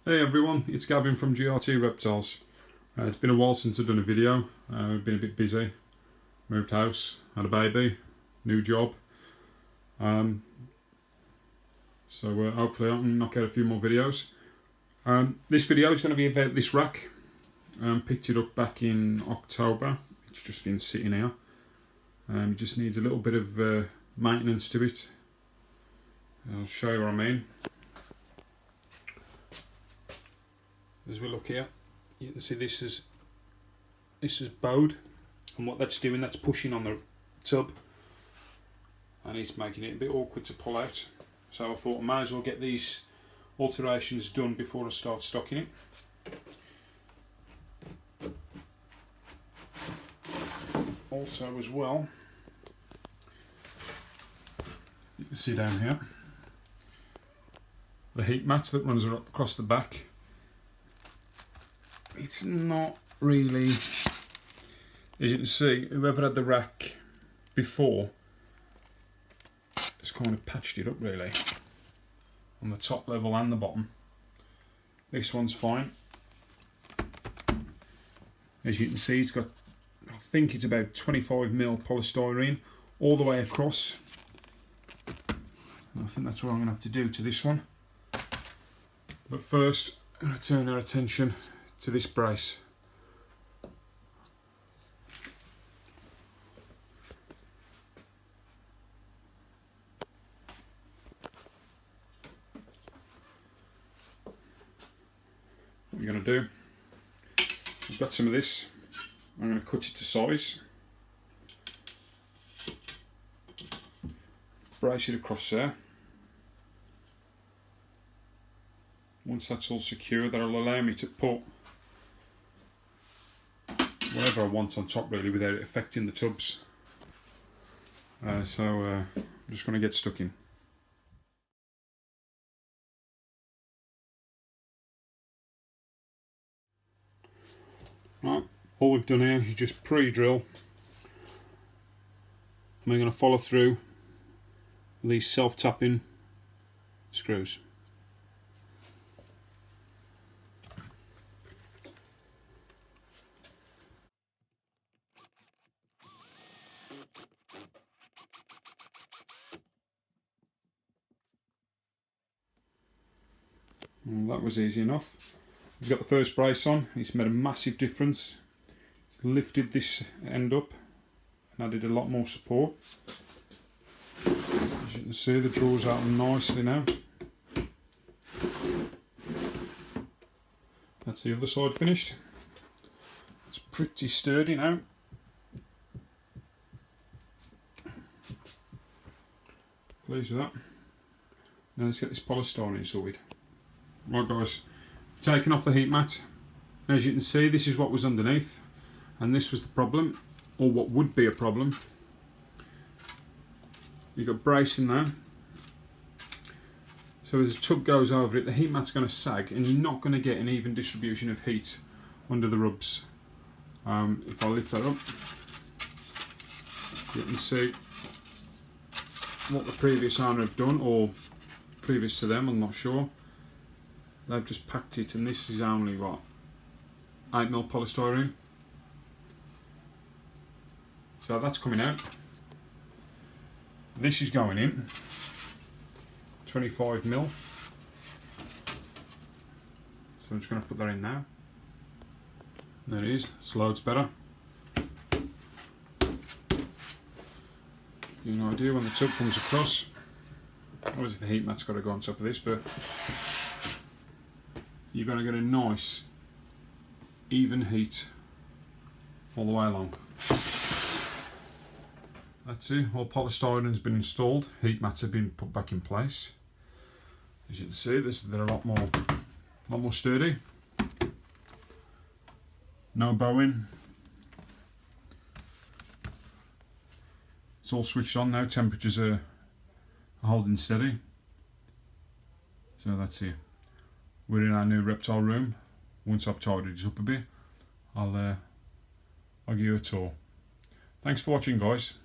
Hey everyone, it's Gavin from GRT Reptiles. It's been a while since I've done a video. I've been a bit busy, moved house, had a baby, new job. So hopefully I can knock out a few more videos. This video is going to be about this rack. Picked it up back in October. It's just been sitting here. It just needs a little bit of maintenance to it. I'll show you what I mean. As we look here, you can see this is bowed, and what that's doing, that's pushing on the tub, and it's making it a bit awkward to pull out. So I thought I might as well get these alterations done before I start stocking it. Also, as well, you can see down here the heat mat that runs across the back. It's not really, as you can see, whoever had the rack before has kind of patched it up really, on the top level and the bottom. This one's fine. As you can see, it's got, I think it's about 25mm polystyrene all the way across. And I think that's what I'm going to have to do to this one. But first, I'm going to turn our attention to this brace. What you're going to do, I've got some of this, I'm going to cut it to size, brace it across there. Once that's all secure, that'll allow me to put whatever I want on top really without it affecting the tubs. So I'm just going to get stuck in. Right, all we've done here is just pre-drill. And we're going to follow through these self-tapping screws. Well, that was easy enough. We've got the first brace on. It's made a massive difference. It's lifted this end up and added a lot more support. As you can see, the drawers out nicely now. That's the other side finished. It's pretty sturdy now. Pleased with that. Now let's get this polystyrene sorted. Right guys, I've taken off the heat mat. As you can see, this is what was underneath, and this was the problem, or what would be a problem. You've got bracing there, so as the tub goes over it, the heat mat's going to sag, and you're not going to get an even distribution of heat under the rubs. If I lift that up, you can see what the previous owner have done, or previous to them, I'm not sure. They've just packed it, and this is only what, 8mm polystyrene. So that's coming out. This is going in 25mm. So I'm just going to put that in now. There it is. It's loads better. Give you an idea when the tub comes across. Obviously the heat mat's got to go on top of this, but you're going to get a nice even heat all the way along. That's it, all polystyrene has been installed, heat mats have been put back in place. As you can see, they're a lot more sturdy. No bowing. It's all switched on now, temperatures are holding steady. So that's it. We're in our new reptile room. Once I've tidied it up a bit, I'll give you a tour. Thanks for watching guys.